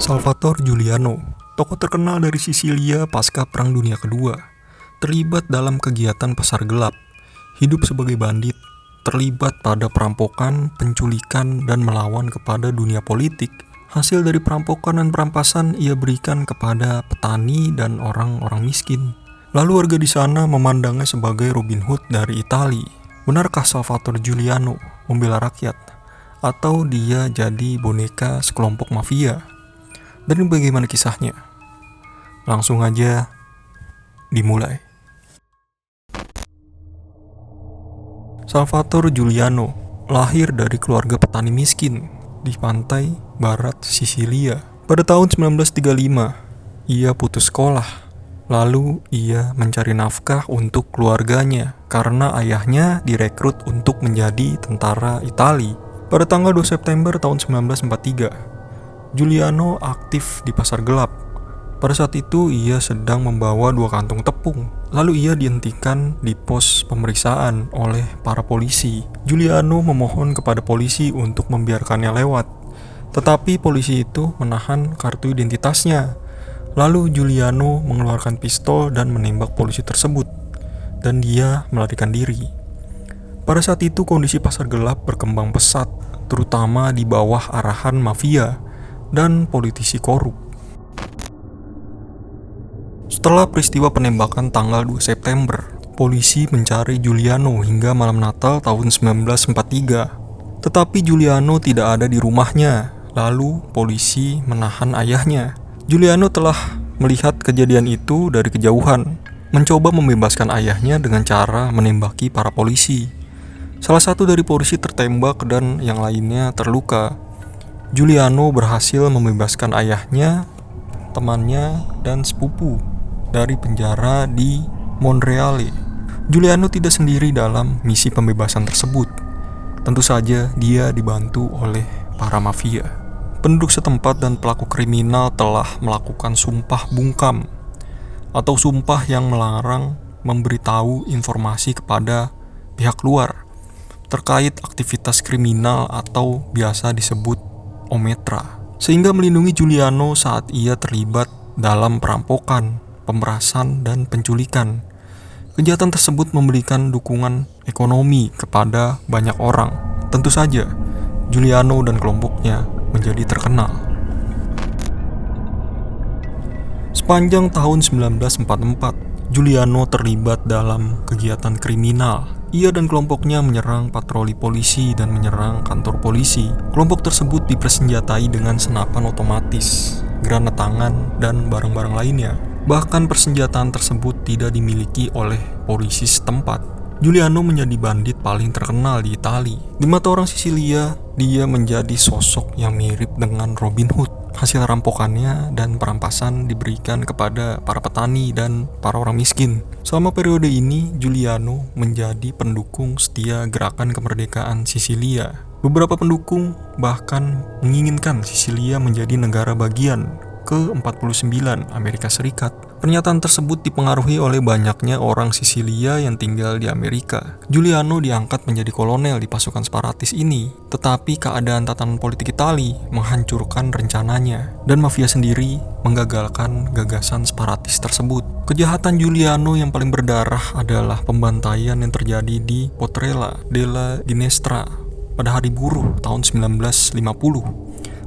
Salvatore Giuliano, tokoh terkenal dari Sisilia pasca Perang Dunia Kedua, terlibat dalam kegiatan pasar gelap, hidup sebagai bandit, terlibat pada perampokan, penculikan, dan melawan kepada dunia politik. Hasil dari perampokan dan perampasan ia berikan kepada petani dan orang-orang miskin. Lalu warga di sana memandangnya sebagai Robin Hood dari Itali. Benarkah Salvatore Giuliano membela rakyat? Atau dia jadi boneka sekelompok mafia? Dan bagaimana kisahnya? Langsung aja dimulai. Salvatore Giuliano lahir dari keluarga petani miskin di pantai barat Sisilia. Pada tahun 1935, ia putus sekolah. Lalu ia mencari nafkah untuk keluarganya karena ayahnya direkrut untuk menjadi tentara Itali. Pada tanggal 2 September tahun 1943, Giuliano aktif di pasar gelap. Pada saat itu ia sedang membawa 2 kantung tepung. Lalu ia dihentikan di pos pemeriksaan oleh para polisi. Giuliano memohon kepada polisi untuk membiarkannya lewat. Tetapi polisi itu menahan kartu identitasnya. Lalu Giuliano mengeluarkan pistol dan menembak polisi tersebut. Dan dia melarikan diri. Pada saat itu kondisi pasar gelap berkembang pesat, terutama di bawah arahan mafia dan politisi korup. Setelah peristiwa penembakan tanggal 2 September, polisi mencari Giuliano hingga malam Natal tahun 1943. Tetapi Giuliano tidak ada di rumahnya. Lalu polisi menahan ayahnya. Giuliano telah melihat kejadian itu dari kejauhan, mencoba membebaskan ayahnya dengan cara menembaki para polisi. Salah satu dari polisi tertembak dan yang lainnya terluka. Giuliano berhasil membebaskan ayahnya, temannya, dan sepupu dari penjara di Monreale. Giuliano tidak sendiri dalam misi pembebasan tersebut. Tentu saja dia dibantu oleh para mafia. Penduduk setempat dan pelaku kriminal telah melakukan sumpah bungkam atau sumpah yang melarang memberitahu informasi kepada pihak luar terkait aktivitas kriminal atau biasa disebut ometra, sehingga melindungi Giuliano saat ia terlibat dalam perampokan, pemerasan, dan penculikan. Kejahatan tersebut memberikan dukungan ekonomi kepada banyak orang. Tentu saja, Giuliano dan kelompoknya menjadi terkenal. Sepanjang tahun 1944, Giuliano terlibat dalam kegiatan kriminal. Ia dan kelompoknya menyerang patroli polisi dan menyerang kantor polisi. Kelompok tersebut dipersenjatai dengan senapan otomatis, granat tangan, dan barang-barang lainnya. Bahkan persenjataan tersebut tidak dimiliki oleh polisi setempat. Giuliano menjadi bandit paling terkenal di Italia. Di mata orang Sisilia, dia menjadi sosok yang mirip dengan Robin Hood. Hasil rampokannya dan perampasan diberikan kepada para petani dan para orang miskin. Selama periode ini, Giuliano menjadi pendukung setia gerakan kemerdekaan Sisilia. Beberapa pendukung bahkan menginginkan Sisilia menjadi negara bagian ke-49 Amerika Serikat. Pernyataan tersebut dipengaruhi oleh banyaknya orang Sisilia yang tinggal di Amerika. Giuliano diangkat menjadi kolonel di pasukan separatis ini, tetapi keadaan tatanan politik Italia menghancurkan rencananya, dan mafia sendiri menggagalkan gagasan separatis tersebut. Kejahatan Giuliano yang paling berdarah adalah pembantaian yang terjadi di Potrella della Ginestra pada hari buruh tahun 1950.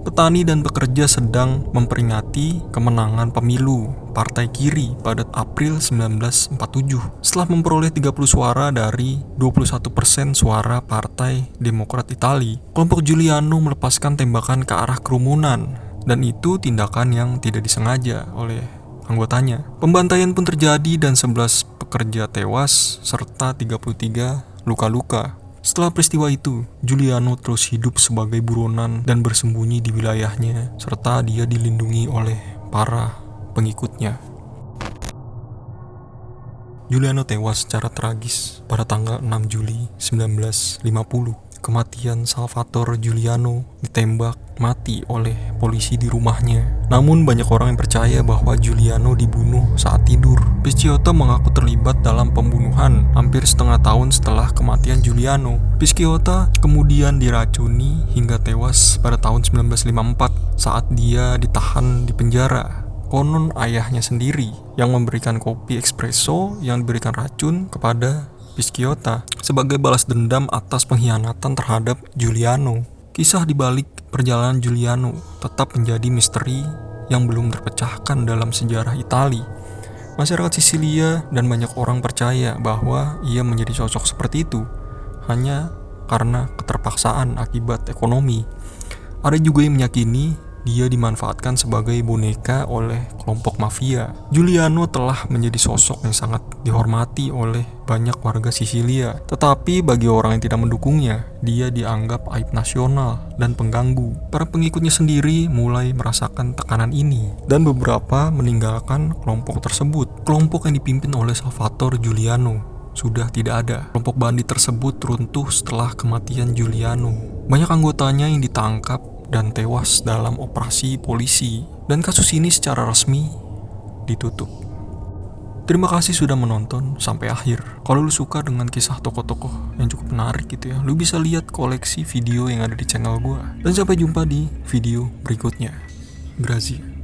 Petani dan pekerja sedang memperingati kemenangan pemilu Partai Kiri pada April 1947 setelah memperoleh 30 suara dari 21% suara Partai Demokrat Italia. Kelompok Giuliano melepaskan tembakan ke arah kerumunan, dan itu tindakan yang tidak disengaja oleh anggotanya. Pembantaian pun terjadi dan 11 pekerja tewas serta 33 luka-luka. Setelah peristiwa itu, Giuliano terus hidup sebagai buronan dan bersembunyi di wilayahnya, serta dia dilindungi oleh para pengikutnya. Giuliano tewas secara tragis pada tanggal 6 Juli 1950. kematian Salvatore Giuliano ditembak mati oleh polisi di rumahnya. Namun banyak orang yang percaya bahwa Giuliano dibunuh saat tidur. Pisciotto mengaku terlibat dalam pembunuhan hampir setengah tahun setelah kematian Giuliano. Pisciotto kemudian diracuni hingga tewas pada tahun 1954 saat dia ditahan di penjara. Konon ayahnya sendiri yang memberikan kopi espresso yang diberikan racun kepada Pisciotto sebagai balas dendam atas pengkhianatan terhadap Giuliano. Kisah di balik perjalanan Giuliano tetap menjadi misteri yang belum terpecahkan dalam sejarah Italia. Masyarakat Sisilia dan banyak orang percaya bahwa ia menjadi sosok seperti itu hanya karena keterpaksaan akibat ekonomi. Ada juga yang meyakini dia dimanfaatkan sebagai boneka oleh kelompok mafia. Giuliano telah menjadi sosok yang sangat dihormati oleh banyak warga Sisilia. Tetapi bagi orang yang tidak mendukungnya, dia dianggap aib nasional dan pengganggu. Para pengikutnya sendiri mulai merasakan tekanan ini dan beberapa meninggalkan kelompok tersebut. Kelompok yang dipimpin oleh Salvatore Giuliano sudah tidak ada. Kelompok bandit tersebut runtuh setelah kematian Giuliano. Banyak anggotanya yang ditangkap dan tewas dalam operasi polisi, dan kasus ini secara resmi ditutup. Terima kasih sudah menonton sampai akhir. Kalau lu suka dengan kisah tokoh-tokoh yang cukup menarik gitu ya, lu bisa lihat koleksi video yang ada di channel gua. Dan sampai jumpa di video berikutnya. Grazie.